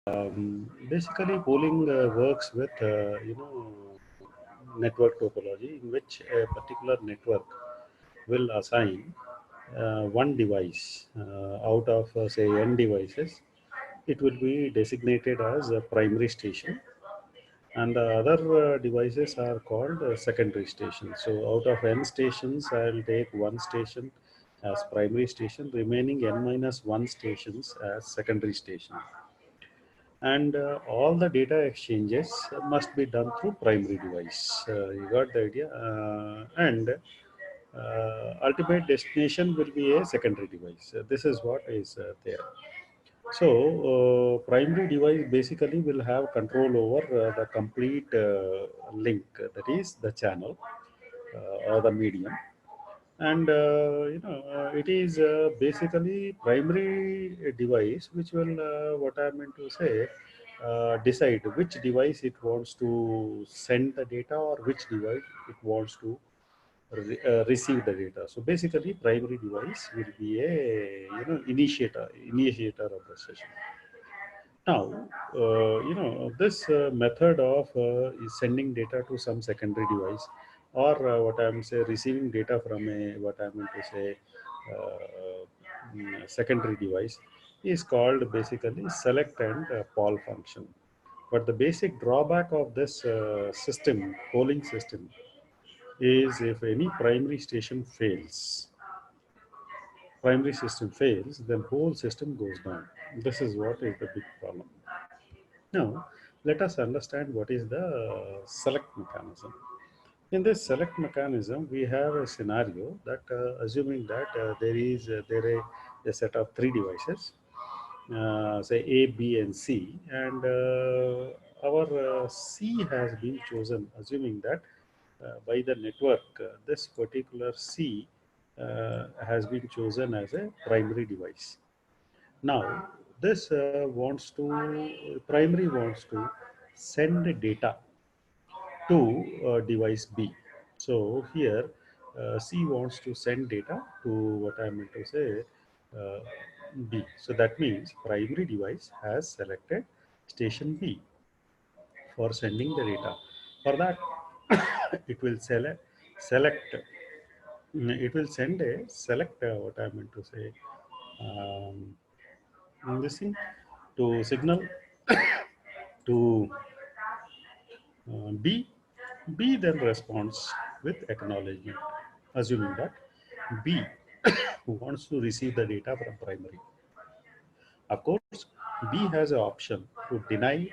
Basically, polling works with network topology, in which a particular network will assign one device out of say n devices. It will be designated as a primary station, and the other devices are called secondary stations. So out of n stations, I will take one station as primary station, remaining n minus 1 stations as secondary station. And all the data exchanges must be done through primary device. You got the idea? And ultimate destination will be a secondary device. This is what is there. So, primary device basically will have control over the complete link, that is the channel or the medium. And it is basically primary device which will, what I meant to say, decide which device it wants to send the data or which device it wants to receive the data. So basically, primary device will be a initiator of the session. Now, this method of is sending data to some secondary device, or what I'm say receiving data from a what I'm going to say secondary device, is called basically select and poll function. But the basic drawback of this system, polling system, is if any primary system fails, then whole system goes down. This is what is the big problem. Now, let us understand what is the select mechanism. In this select mechanism, we have a scenario that assuming that there a set of three devices, say A, B, and C, and our C has been chosen, assuming that by the network, this particular C has been chosen as a primary device. Now, this primary wants to send data to device B. So here, C wants to send data to what I meant to say uh, B. So that means primary device has selected station B for sending the data. For that, it will select. It will send a select. What I meant to say. Um, this thing to signal to B. B then responds with acknowledgement, assuming that B wants to receive the data from primary. Of course, B has an option to deny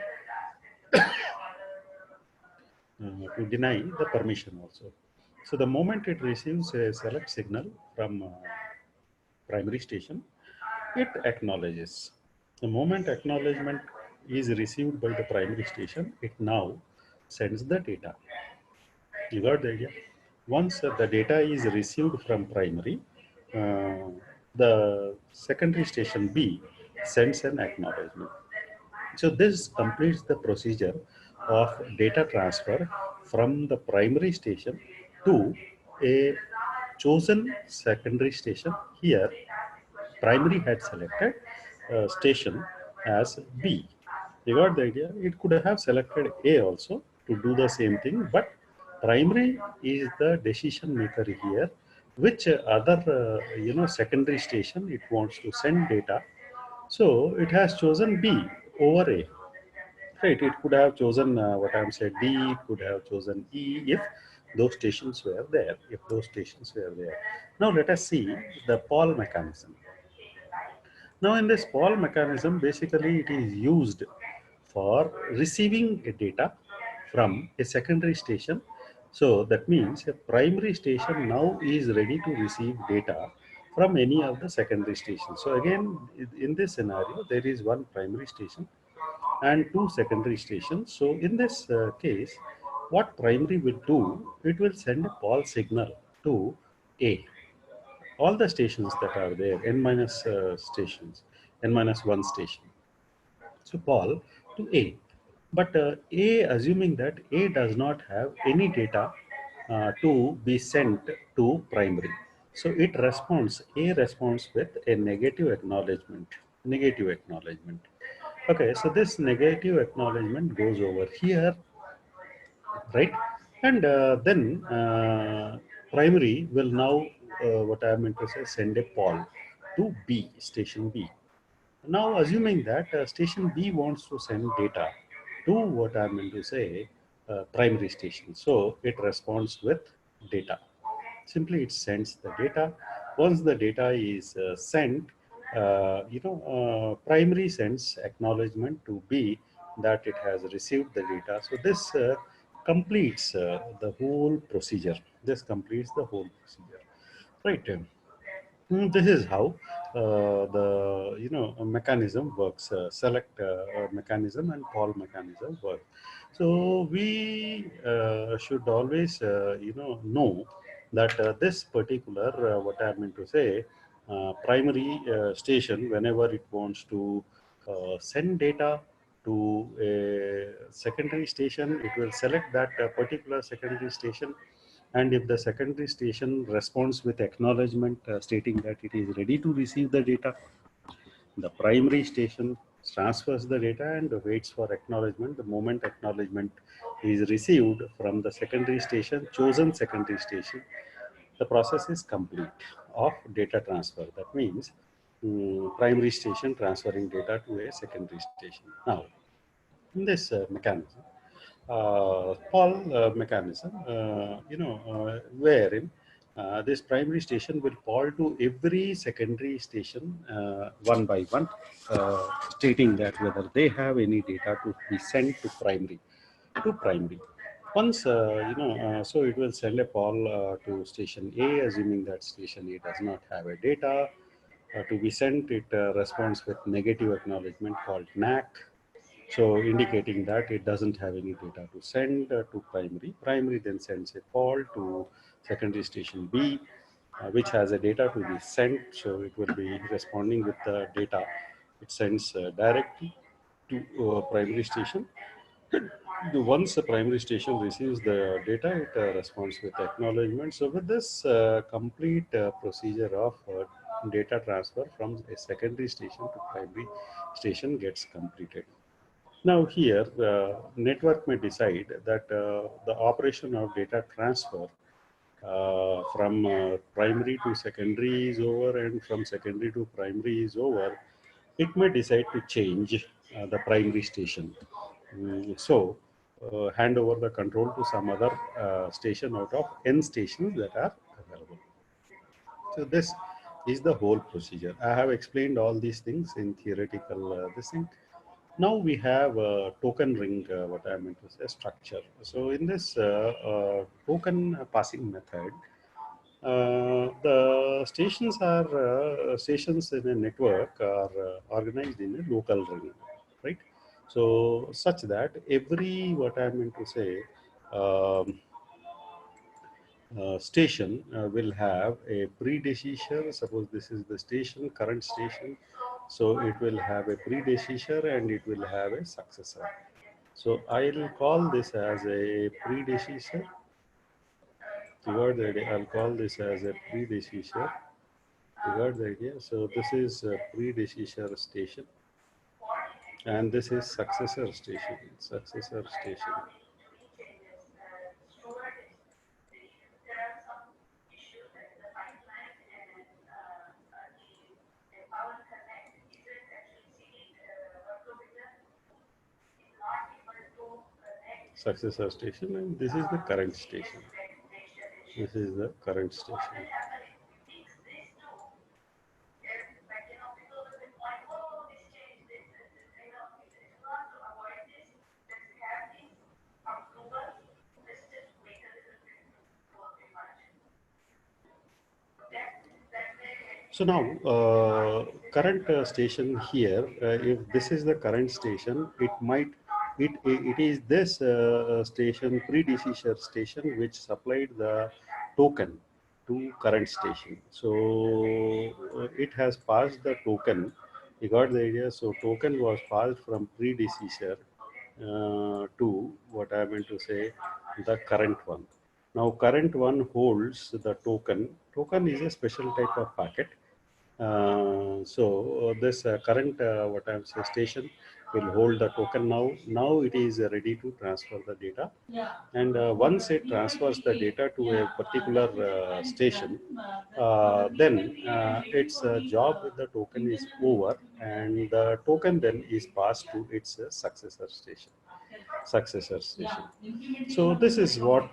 the permission also. So the moment it receives a select signal from primary station, it acknowledges. The moment acknowledgement is received by the primary station, it now sends the data. You got the idea? Once the data is received from primary, uh, the secondary station B sends an acknowledgement. So this completes the procedure of data transfer from the primary station to a chosen secondary station. Here, primary had selected station as B. You got the idea? It could have selected A also to do the same thing, but primary is the decision maker here. Which other secondary station it wants to send data, so it has chosen B over A. Right? It could have chosen what I'm saying D. It could have chosen E if those stations were there. If those stations were there. Now let us see the poll mechanism. Now, in this poll mechanism, basically it is used for receiving a data from a secondary station. So that means a primary station now is ready to receive data from any of the secondary stations. So again, in this scenario, there is one primary station and two secondary stations. So in this case, what primary will do, it will send a poll signal to A, all the stations that are there, n minus stations, n minus 1 station. So Paul to A. But A, assuming that A does not have any data to be sent to primary, so it responds, A responds with a negative acknowledgement. Okay, so this negative acknowledgement goes over here, right? And then primary will now, what I meant to say, send a call to B, station B. Now, assuming that station B wants to send data to what I meant to say, primary station. So it responds with data. Simply, it sends the data. Once the data is sent, primary sends acknowledgement to B that it has received the data. So this completes the whole procedure. This completes the whole procedure, right? This is how the mechanism works. Select mechanism and call mechanism work. So we should always know that this particular what I meant to say, primary station, whenever it wants to send data to a secondary station, it will select that particular secondary station, and if the secondary station responds with acknowledgement stating that it is ready to receive the data, the primary station transfers the data and waits for acknowledgement. The moment acknowledgement is received from the secondary station, chosen secondary station, the process is complete of data transfer. That means primary station transferring data to a secondary station. Now, in this mechanism, Paul mechanism, wherein this primary station will call to every secondary station one by one, stating that whether they have any data to be sent to primary. Once, so it will send a call to station A, assuming that station A does not have a data to be sent. It responds with negative acknowledgement called NAC, so indicating that it doesn't have any data to send to primary. Primary then sends a call to secondary station B, which has a data to be sent. So it will be responding with the data. It sends directly to primary station. Once the primary station receives the data, it responds with acknowledgement. So with this complete procedure of data transfer from a secondary station to primary station gets completed. Now here, the network may decide that the operation of data transfer from primary to secondary is over, and from secondary to primary is over. It may decide to change the primary station. So hand over the control to some other station out of n stations that are available. So this is the whole procedure. I have explained all these things in theoretical this thing. Now we have a token ring, what I meant to say, structure. So in this token passing method, the stations are stations in a network are organized in a local ring, right? So such that every, what I meant to say, um, station will have a predecessor. Suppose this is the station, current station. So it will have a predecessor and it will have a successor. So I'll call this as a predecessor. You got the idea? I'll call this as a predecessor. You got the idea? So this is a predecessor station, and this is successor station. Successor station. Successor station, and this is the current station. This is the current station. So now, current station here, if this is the current station, it is this station, predecessor station, which supplied the token to current station. So it has passed the token. You got the idea? So token was passed from predecessor to what I meant to say, the current one. Now current one holds the token. Token is a special type of packet. So this current what I'm saying station will hold the token now. Now it is ready to transfer the data. And once it transfers the data to a particular station, then its job with the token is over, and the token then is passed to its successor station. So this is what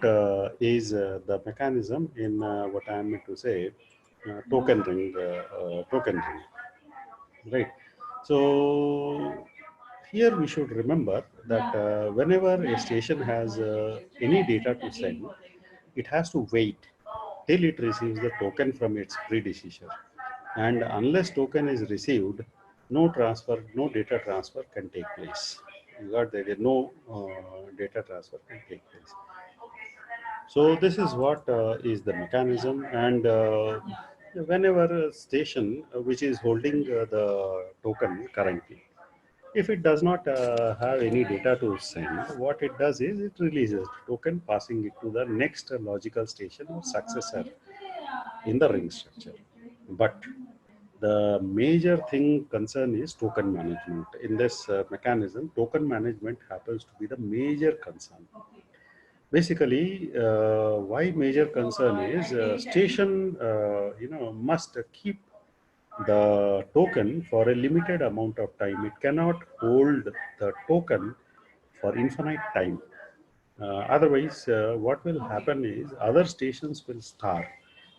is the mechanism in what I am meant to say, token ring, right? So here we should remember that whenever a station has any data to send, it has to wait till it receives the token from its predecessor. And unless token is received, no data transfer can take place. You got the idea? No data transfer can take place. So this is what is the mechanism, and whenever a station which is holding the token currently, if it does not have any data to send, what it does is it releases token, passing it to the next logical station or successor in the ring structure. But the major thing concern is token management. In this mechanism, token management happens to be the major concern. Basically, why major concern is station, must keep the token for a limited amount of time. It cannot hold the token for infinite time. Otherwise, what will happen is other stations will starve,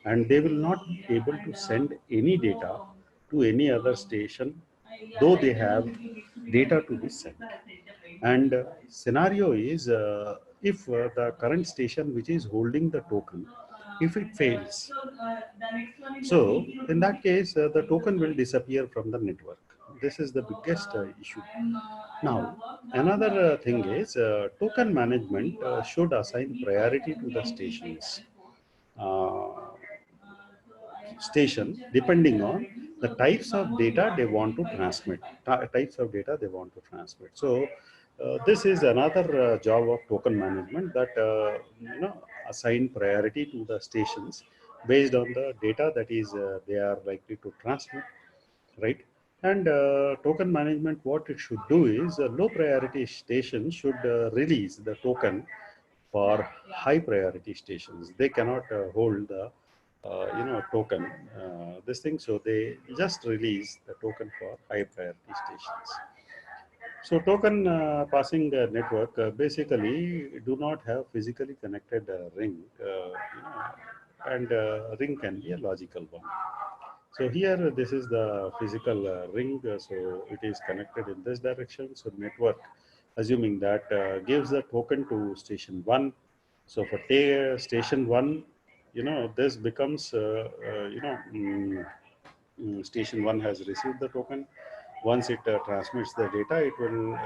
and they will not be able to send any data to any other station, though they have data to be sent. And scenario is if the current station which is holding the token, if it fails, so in that case the token will disappear from the network. This is the biggest issue. Now, another thing is token management should assign priority to the uh, station depending on the types of data they want to transmit. So this is another job of token management, that assign priority to the stations based on the data that is they are likely to transmit, right? And token management, what it should do is a low priority station should release the token for high priority stations. They cannot hold the token this thing, so they just release the token for high priority stations. So token passing network basically do not have physically connected ring, and ring can be a logical one. So here this is the physical ring, so it is connected in this direction. So network, assuming that gives the token to station 1. So for station 1, this becomes, station 1 has received the token. Once it transmits the data, it will,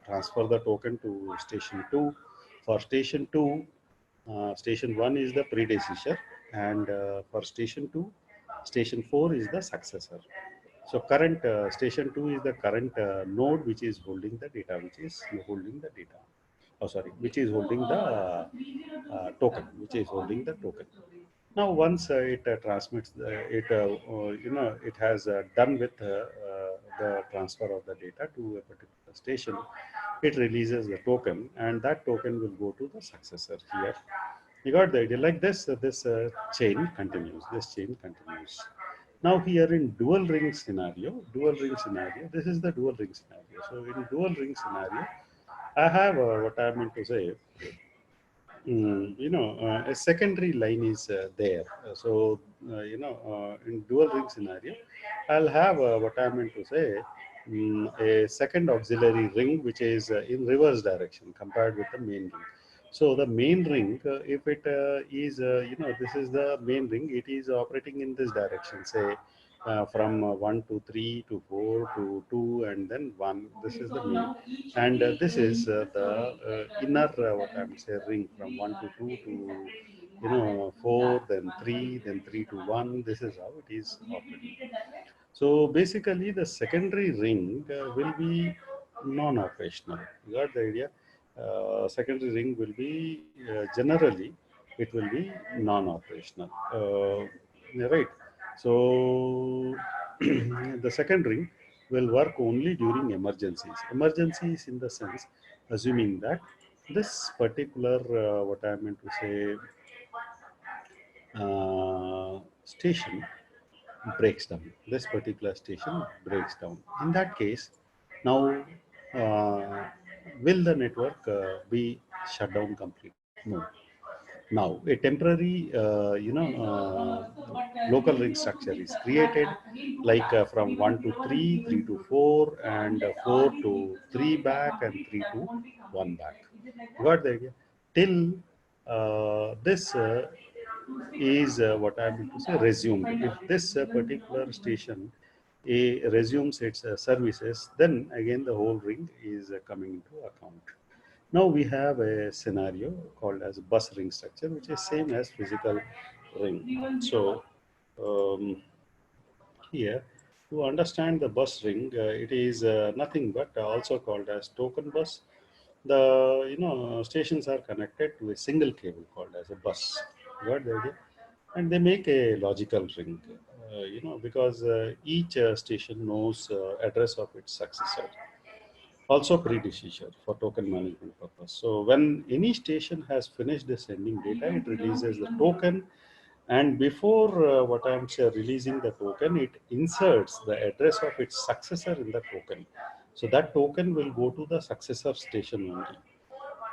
transfer the token to station 2. For station 2, station 1 is the predecessor, and for station 2, station 4 is the successor. So current station 2 is the current node which is holding the data, which is holding the token. Now, once it transmits, it has done with the transfer of the data to a particular station. It releases the token, and that token will go to the successor here. You got the idea? Like this, this chain continues. Now here in this is the dual ring scenario. So in dual ring scenario, I have what I meant to say. A secondary line is there. In dual ring scenario, I'll have what I meant to say, a second auxiliary ring which is in reverse direction compared with the main ring. So the main ring, if it is, this is the main ring, it is operating in this direction, say from 1 to 3 to 4 to 2 and then 1. This is the main. And this is the inner, what I'm saying, ring from 1 to 2 to 4, then 3, then 3 to 1. This is how it is operating. So basically, the secondary ring will be non-operational. You got the idea? Secondary ring will be generally it will be non-operational. Right. So the second ring will work only during emergencies. Emergencies in the sense, assuming that this particular, what I meant to say, station breaks down. This particular station breaks down. In that case, now will the network be shut down completely? No. Now, a temporary, local ring structure is created, like from 1 to 3, 3 to 4, and 4 to 3 back, and 3 to 1 back. Got the idea? Till this is what I am going to say resumed. If this particular station resumes its services, then again the whole ring is coming into account. Now we have a scenario called as bus ring structure, which is same as physical ring. So here, to understand the bus ring, it is nothing but also called as token bus. The stations are connected to a single cable called as a bus. Got the idea? And they make a logical ring. Because each station knows address of its successor, also predecessor for token management purpose. So when any station has finished the sending data, it releases the token, and before what I'm saying, releasing the token, it inserts the address of its successor in the token. So that token will go to the successor station only.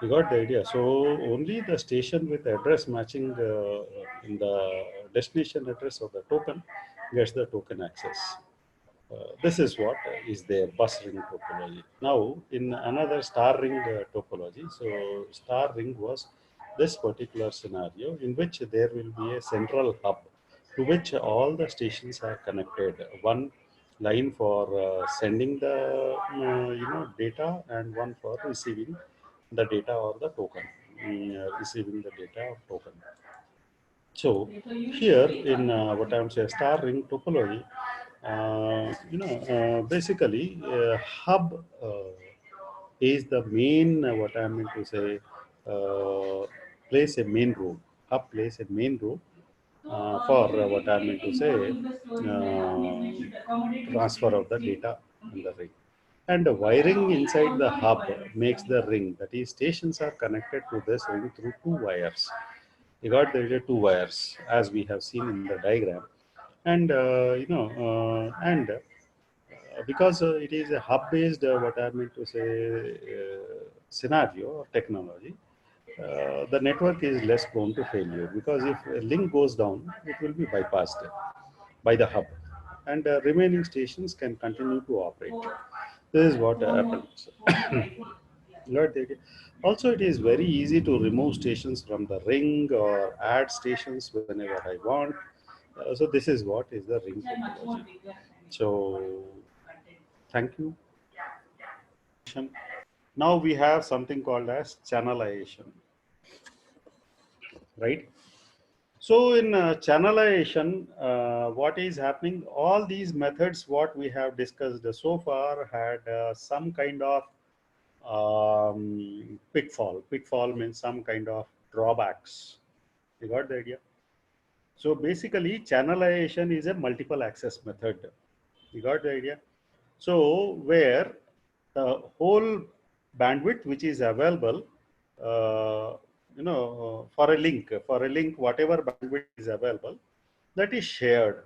You got the idea? So only the station with address matching in the destination address of the token gets the token access. This is what is their bus ring topology. Now, in another star ring topology, so star ring was this particular scenario in which there will be a central hub to which all the stations are connected. One line for sending the data, and one for receiving the data or the token, receiving the data or token. So here in what I'm saying, star ring topology, basically hub is the main, what I meant to say, plays a main role. Hub plays a main role for what I meant to say, transfer of the data in the ring. And the wiring inside the hub makes the ring. That is, stations are connected to this ring through two wires. You got the two wires, as we have seen in the diagram. And because it is a hub based, what I mean to say, scenario or technology, the network is less prone to failure, because if a link goes down, it will be bypassed by the hub, and remaining stations can continue to operate. This is what happens. Got the idea? Also, it is very easy to remove stations from the ring or add stations whenever I want. So this is what is the ring topology. So thank you. Now we have something called as channelization, right? So in channelization, what is happening? All these methods, what we have discussed so far, had some kind of pitfall. Pitfall means some kind of drawbacks. You got the idea? So basically, channelization is a multiple access method. You got the idea? So where the whole bandwidth which is available, for a link, whatever bandwidth is available, that is shared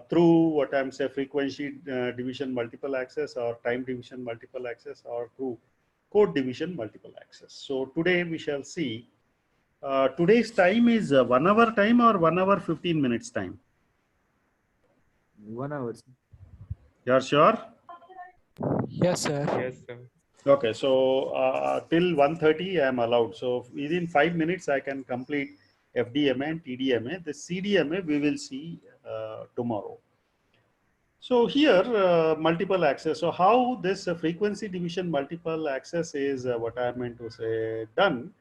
through what I'm saying, frequency division multiple access, or time division multiple access, or through code division multiple access. So today we shall see. Today's time is 1 hour time or 1 hour 15 minutes time? 1 hour. You are sure? Yes, sir. Yes, sir. Okay, so till 1:30 I am allowed. So within 5 minutes I can complete FDMA and TDMA. The CDMA we will see tomorrow. So here multiple access. So how this frequency division multiple access is what I meant to say done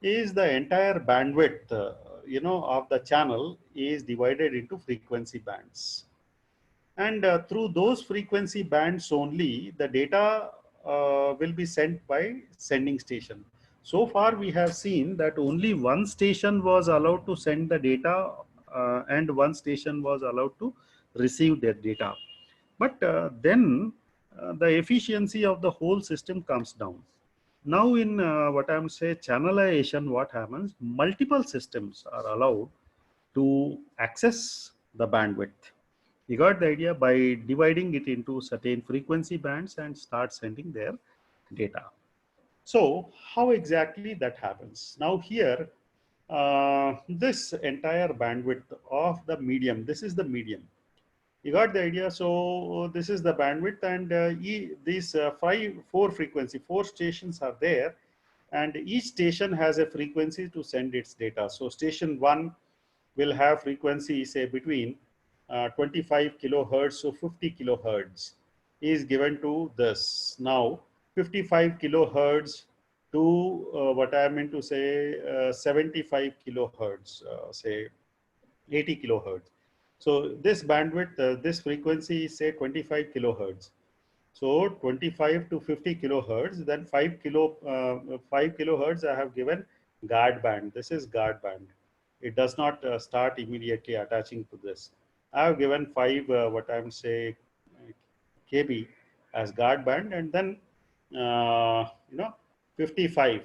is the entire bandwidth of the channel is divided into frequency bands. And through those frequency bands only, the data will be sent by sending station. So far, we have seen that only one station was allowed to send the data and one station was allowed to receive their data. But then the efficiency of the whole system comes down. Now in what I'm saying, channelization, what happens, multiple systems are allowed to access the bandwidth. You got the idea, by dividing it into certain frequency bands and start sending their data. So how exactly that happens? Now here, this entire bandwidth of the medium, this is the medium. You got the idea. So this is the bandwidth, and these four stations are there, and each station has a frequency to send its data. So station 1 will have frequency, say, between 25 kilohertz to 50 kilohertz is given to this. Now 55 kilohertz to what I meant to say 75 kilohertz, say 80 kilohertz. So this bandwidth, this frequency is say 25 kilohertz. So 25 to 50 kilohertz, then 5 kilohertz I have given guard band. This is guard band. It does not start immediately attaching to this. I have given 5 what I'm say kb as guard band, and then 55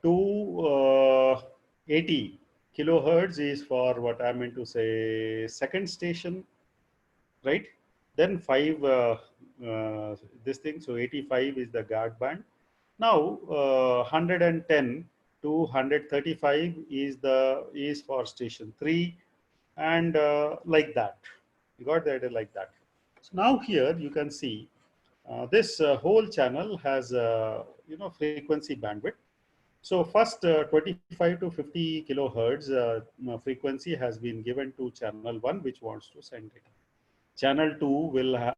to 80 kilohertz is for what I meant to say second station, right? Then 5 this thing, so 85 is the guard band. Now 110 to 135 is for station 3, and like that. You got the idea, like that. So now here you can see this whole channel has frequency bandwidth. So first 25 to 50 kilohertz frequency has been given to channel 1, which wants to send data. Channel 2 will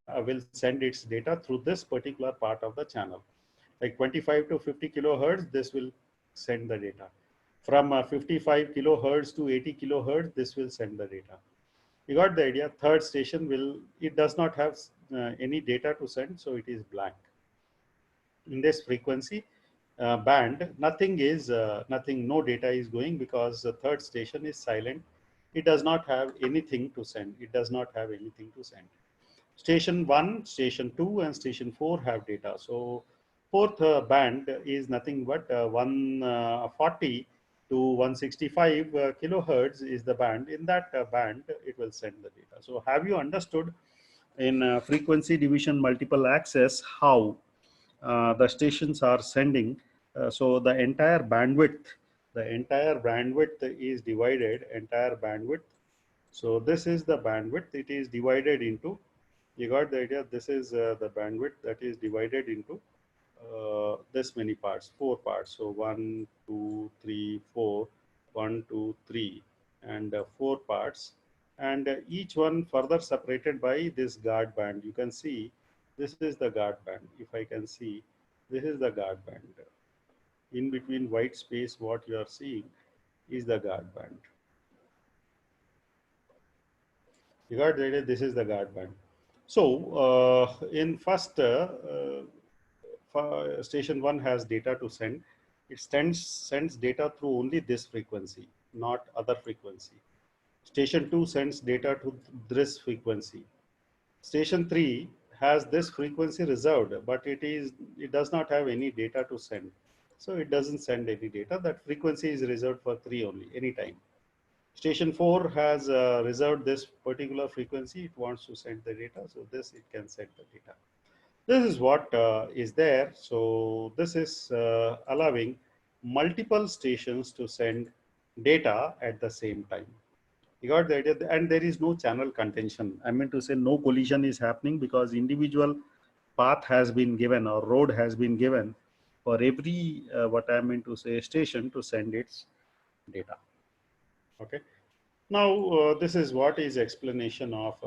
send its data through this particular part of the channel. Like 25 to 50 kilohertz, this will send the data. From 55 kilohertz to 80 kilohertz, this will send the data. You got the idea. Third station it does not have any data to send, so it is blank. In this frequency band, no data is going, because the third station is silent. It does not have anything to send. Station 1, station 2, and station 4 have data. So fourth band is nothing but 140 to 165 kilohertz is the band. In that band, it will send the data. So have you understood in frequency division multiple access how the stations are sending? So the entire bandwidth is divided, so this is the bandwidth. It is divided into, you got the idea, this is the bandwidth that is divided into this many parts, 4 parts. So 1, 2, 3, 4, 1, 2, 3, and 4 parts, and each one further separated by this guard band. You can see this is the guard band. If I can see, this is the guard band. In between white space, what you are seeing is the guard band. You got the idea? This is the guard band. So in first station 1 has data to send. It sends data through only this frequency, not other frequency. Station 2 sends data to this frequency. Station 3 has this frequency reserved, but it does not have any data to send. So it doesn't send any data. That frequency is reserved for 3 only, anytime. Station 4 has reserved this particular frequency. It wants to send the data. So this, it can send the data. This is what is there. So this is allowing multiple stations to send data at the same time. You got the idea? And there is no channel contention. I mean to say no collision is happening, because individual path has been given or road has been given for every what I mean to say station to send its data. Okay. Now this is what is explanation of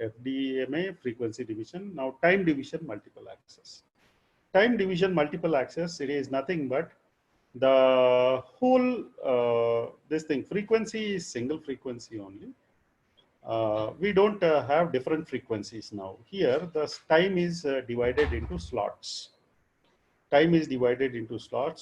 FDMA, frequency division. Now time division multiple access. Time division multiple access, it is nothing but the whole this thing, frequency is single frequency only. We don't have different frequencies now. Here the time is divided into slots.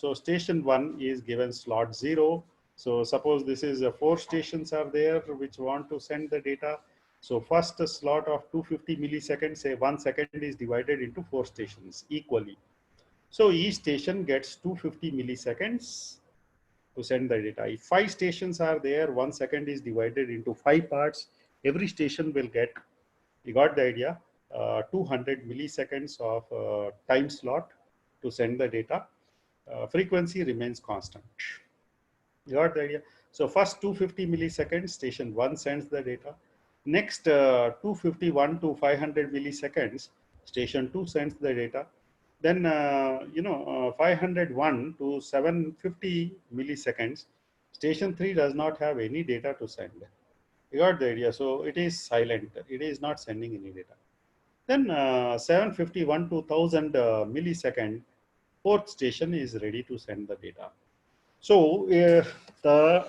So station 1 is given slot 0. So suppose this is 4 stations are there which want to send the data. So first slot of 250 milliseconds, say 1 second is divided into 4 stations equally. So each station gets 250 milliseconds to send the data. If 5 stations are there, 1 second is divided into 5 parts. Every station will get, you got the idea, 200 milliseconds of time slot to send the data. Frequency remains constant. You got the idea? So first 250 milliseconds, station 1 sends the data. Next 251 to 500 milliseconds, station 2 sends the data. Then 501 to 750 milliseconds, station 3 does not have any data to send. You got the idea? So it is silent. It is not sending any data. Then 751 to 1000 millisecond, fourth station is ready to send the data. So the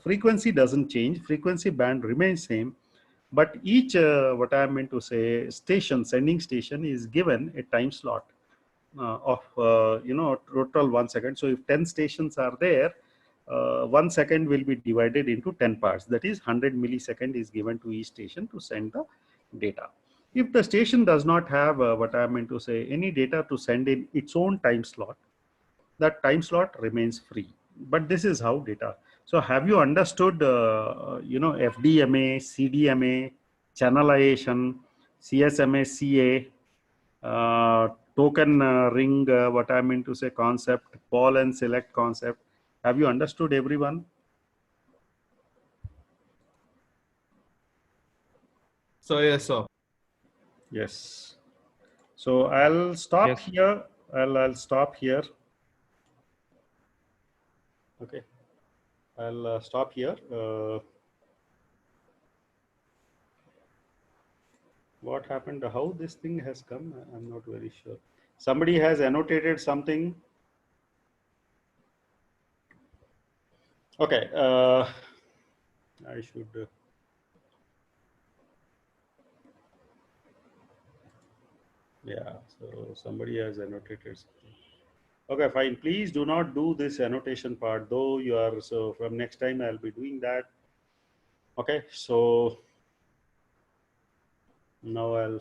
frequency doesn't change, frequency band remains same, but each what I meant to say, station, sending station is given a time slot of total 1 second. So if 10 stations are there, 1 second will be divided into 10 parts. That is 100 millisecond is given to each station to send the data. If the station does not have what I meant to say, any data to send in its own time slot, that time slot remains free. But this is how data. So have you understood, FDMA, CDMA, channelization, CSMA, CA, token ring, what I mean to say, concept, poll and select concept? Have you understood, everyone? So yes, sir. Yes. So I'll stop Yes. here. I'll stop here. Okay. I'll stop here. What happened? How this thing has come? I'm not very sure. Somebody has annotated something. Okay. I should. Yeah. So somebody has annotated something. Okay, fine. Please do not do this annotation part, though you are. So from next time, I'll be doing that. Okay. So now I'll